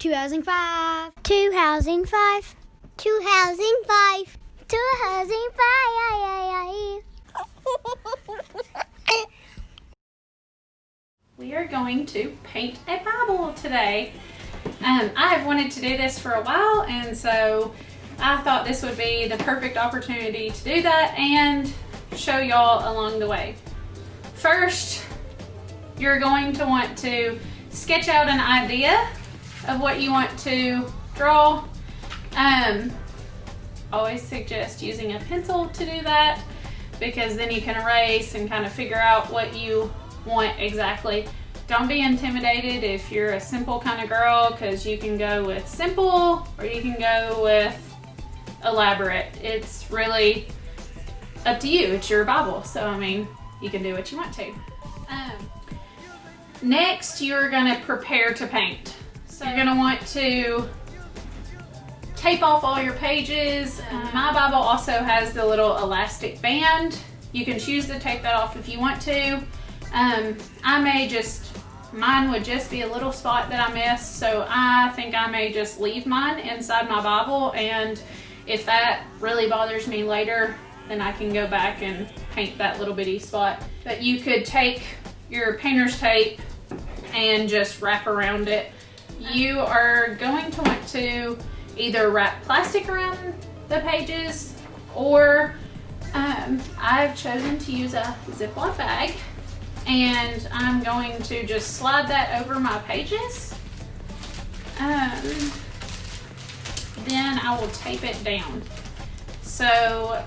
2005. 2005. 2005. 2005. We are going to paint a Bible today. I have wanted to do this for a while, and so I thought this would be the perfect opportunity to do that and show y'all along the way. First, you're going to want to sketch out an idea of what you want to draw. Always suggest using a pencil to do that, because then you can erase and kind of figure out what you want exactly. Don't be intimidated if you're a simple kind of girl, because you can go with simple or you can go with elaborate. It's really up to you. It's your Bible, so I mean, you can do what you want to. Next, you're going to prepare to paint. So you're going to want to tape off all your pages. My Bible also has the little elastic band. You can choose to take that off if you want to. Mine would just be a little spot that I missed, so I think I may just leave mine inside my Bible, and if that really bothers me later, then I can go back and paint that little bitty spot. But you could take your painter's tape and just wrap around it. You are going to want to either wrap plastic around the pages, or I've chosen to use a Ziploc bag, and I'm going to just slide that over my pages. Then I will tape it down. So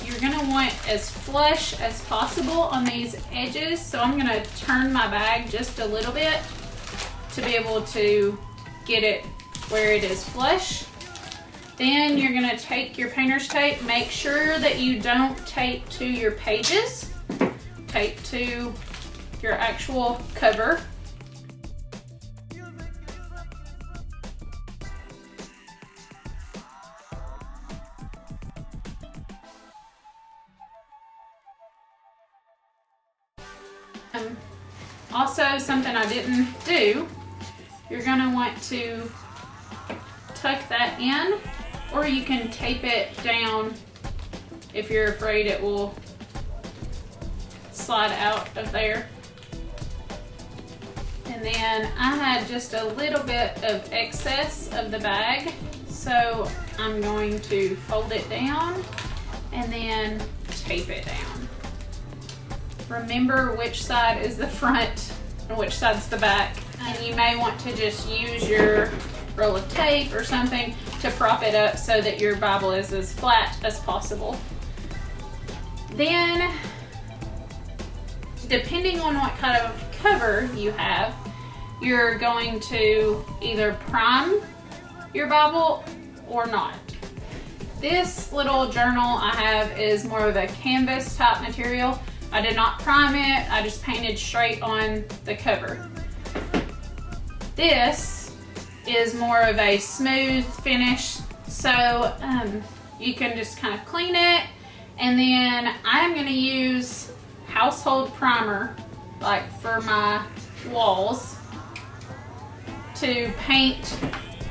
you're gonna want as flush as possible on these edges. So I'm gonna turn my bag just a little bit to be able to get it where it is flush. Then you're gonna take your painter's tape. Make sure that you don't tape to your pages. Tape to your actual cover. Also, something I didn't do, you're gonna want to tuck that in, or you can tape it down if you're afraid it will slide out of there. And then I had just a little bit of excess of the bag, so I'm going to fold it down and then tape it down. Remember which side is the front and which side's the back. And you may want to just use your roll of tape or something to prop it up so that your Bible is as flat as possible. Then, depending on what kind of cover you have, you're going to either prime your Bible or not. This little journal I have is more of a canvas type material. I did not prime it, I just painted straight on the cover. This is more of a smooth finish, so you can just kind of clean it, and then I'm going to use household primer, like for my walls, to paint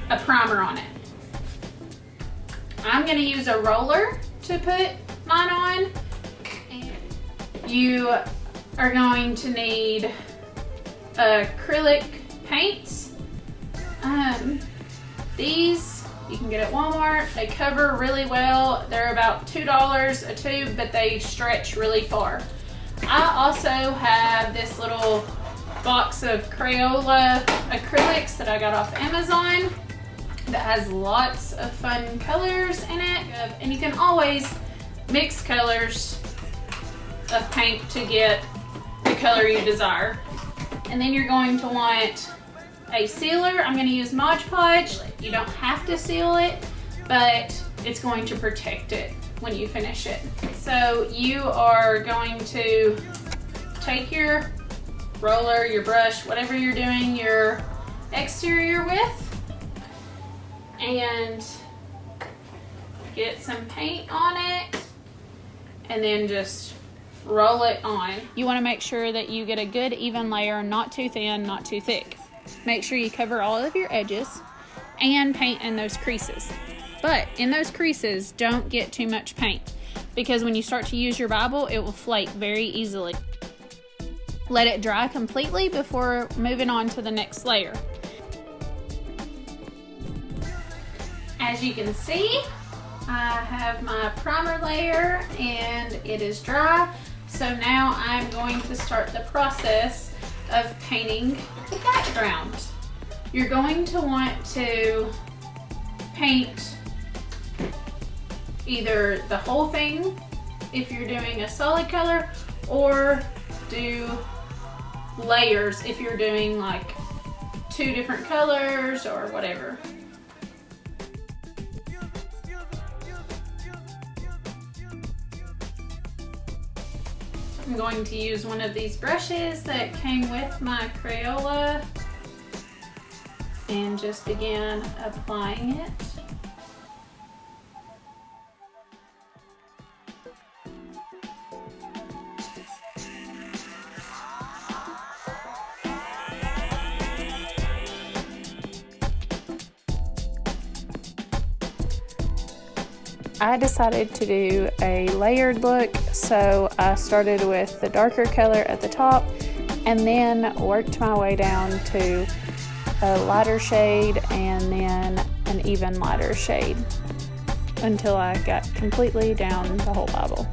a primer on it. I'm going to use a roller to put mine on. You are going to need acrylic paints. These you can get at Walmart. They cover really well. They're about $2 a tube, but they stretch really far. I also have this little box of Crayola acrylics that I got off Amazon that has lots of fun colors in it, and you can always mix colors of paint to get the color you desire. And then you're going to want a sealer. I'm going to use Mod Podge. You don't have to seal it, but it's going to protect it when you finish it. So you are going to take your roller, your brush, whatever you're doing your exterior with, and get some paint on it, and then just roll it on. You want to make sure that you get a good even layer, not too thin, not too thick. make sure you cover all of your edges and paint in those creases. But in those creases, don't get too much paint, because when you start to use your Bible, it will flake very easily. Let it dry completely before moving on to the next layer. As you can see, I have my primer layer and it is dry. So now I'm going to start the process of painting the background. You're going to want to paint either the whole thing if you're doing a solid color, or do layers if you're doing like 2 different colors or whatever. I'm going to use one of these brushes that came with my Crayola and just begin applying it. I decided to do a layered look, so I started with the darker color at the top and then worked my way down to a lighter shade and then an even lighter shade until I got completely down the whole Bible.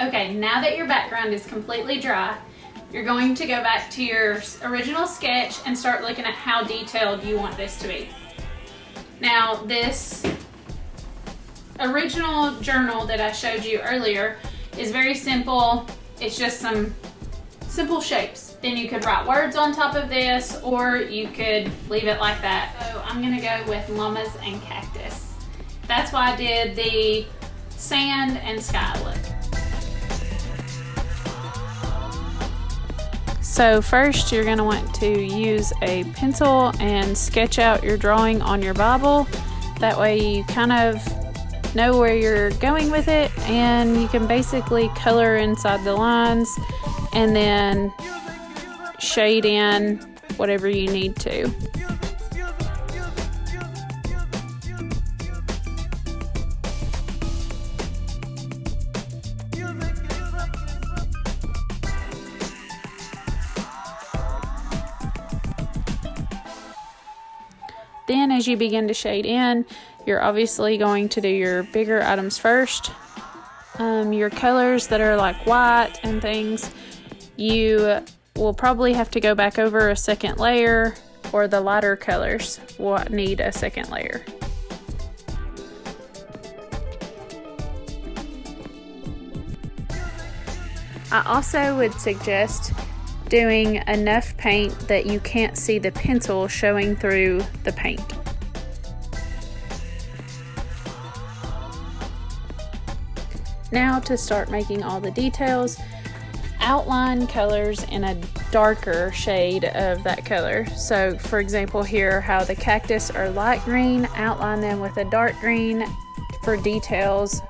Okay, now that your background is completely dry, you're going to go back to your original sketch and start looking at how detailed you want this to be. Now, this original journal that I showed you earlier is very simple. It's just some simple shapes. Then you could write words on top of this, or you could leave it like that. So I'm gonna go with llamas and cactus. That's why I did the sand and sky look. So first you're going to want to use a pencil and sketch out your drawing on your Bible. That way you kind of know where you're going with it, and you can basically color inside the lines and then shade in whatever you need to. Then as you begin to shade in, you're obviously going to do your bigger items first. Your colors that are like white and things, you will probably have to go back over a second layer, or the lighter colors will need a second layer. I also would suggest doing enough paint that you can't see the pencil showing through the paint. Now to start making all the details, outline colors in a darker shade of that color. So for example here, how the cactus are light green, outline them with a dark green for details.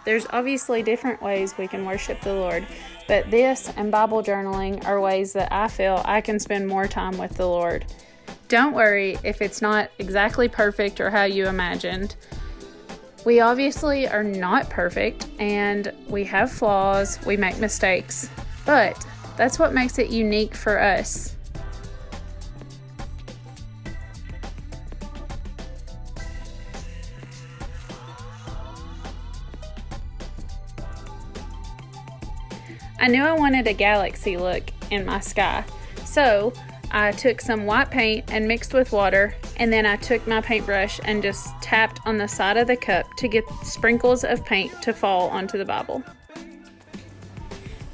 There's obviously different ways we can worship the Lord, but this and Bible journaling are ways that I feel I can spend more time with the Lord. Don't worry if it's not exactly perfect or how you imagined. We obviously are not perfect and we have flaws, we make mistakes, but that's what makes it unique for us. I knew I wanted a galaxy look in my sky, so I took some white paint and mixed with water, and then I took my paintbrush and just tapped on the side of the cup to get sprinkles of paint to fall onto the Bible.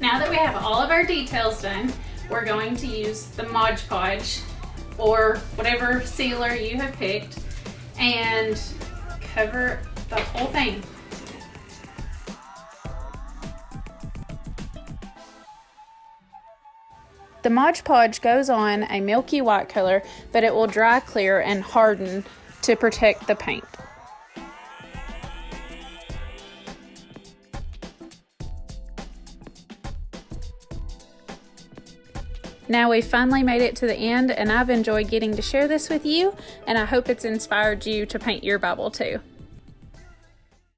Now that we have all of our details done, we're going to use the Mod Podge or whatever sealer you have picked and cover the whole thing. The Mod Podge goes on a milky white color, but it will dry clear and harden to protect the paint. Now we've finally made it to the end, and I've enjoyed getting to share this with you, and I hope it's inspired you to paint your Bible too.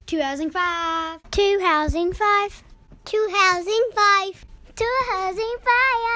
2005. 2005. 2005. 2005.